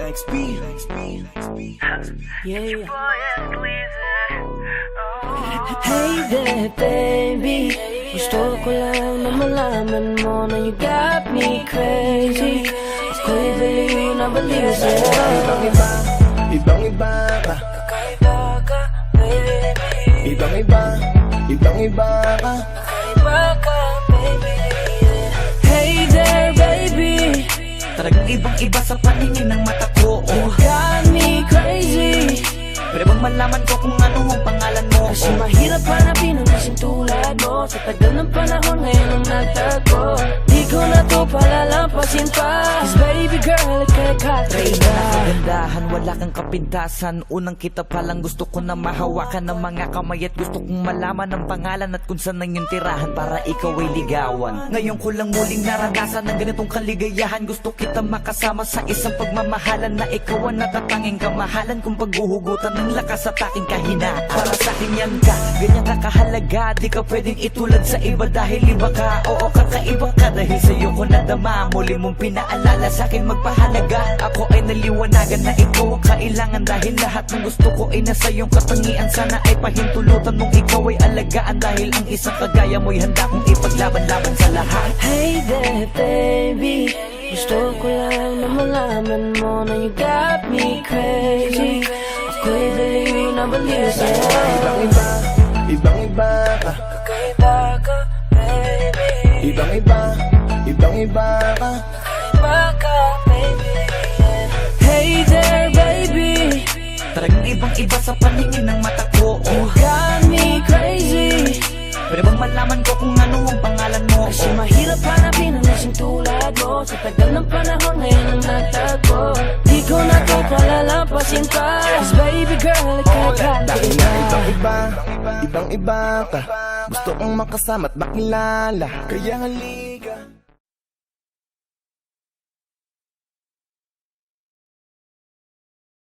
XP. Yeah. Hey there, baby. Gusto ko lang na malaman mo na you got me crazy. Ako'y baliw na baliw sa'yo. Ibang-iba ka. Kakaiba ka, baby. Ibang-iba ka. Kakaiba ka, baby. Hey there, baby. Talagang ibang-iba sa paningin ng mata ko. You got me crazy. Pwede bang malaman ko kung ano ang pangalan mo? Kasi mahirap hanapin ang kasing tulad mo. Sa tagal ng panahon ngayon ang nagtago. Di ko na to palalampasin pa. Cause baby girl, ika'y kakaiba. Nakagandahan, wala kang kapintasan. Unang kita palang gusto ko na mahawakan ng mga kamay. At gusto kong malaman ang pangalan at kung saan ang iyong tirahan para ikaw ay ligawan. Ngayon ko lang muling naranasan ng ganitong kaligayahan. Gusto kita makasama sa isang pagmamahalan na ikaw ang natatanging kamahalan kung paghuhugutan ng lakas at aking kahinaan. Para sa akin yan ka, ganyan ka kahalaga. Di ka pwedeng itulad sa iba dahil iba ka. Oo, kakaiba ka dahil sa'yo ko nadama. Muli mong pinaalala sa akin magpahalaga. Ako ay naliwanagan na ikaw ang kailangan. Dahil lahat ng gusto ko ay nasa iyong katangian. Sana ay pahintulutan mong ikaw ay alagaan. Dahil ang isang kagaya mo'y handa kong ipaglaban-laban sa lahat. Hey there, baby. Gusto ko lang na malaman mo na you got me crazy. Ako'y baliw na baliw sa'yo. Ibang-iba ka. Kakaiba ka, baby. Ibang-iba ka. Kakaiba ka, baby. Hey there, baby. Talagang ibang-iba sa paningin ng mata ko. You got me crazy. Pwede bang malaman ko kung ano ang pangalan mo? Kasi mahirap hanapin ang kasing tulad mo. Sa tagal ng panahon ngayon ang nagtago. Di ko na to palalampasin pa. Cause baby girl, ika'y Dahil kakaiba. na ibang-iba ka. Gusto kong makasama at makilala. Kaya halika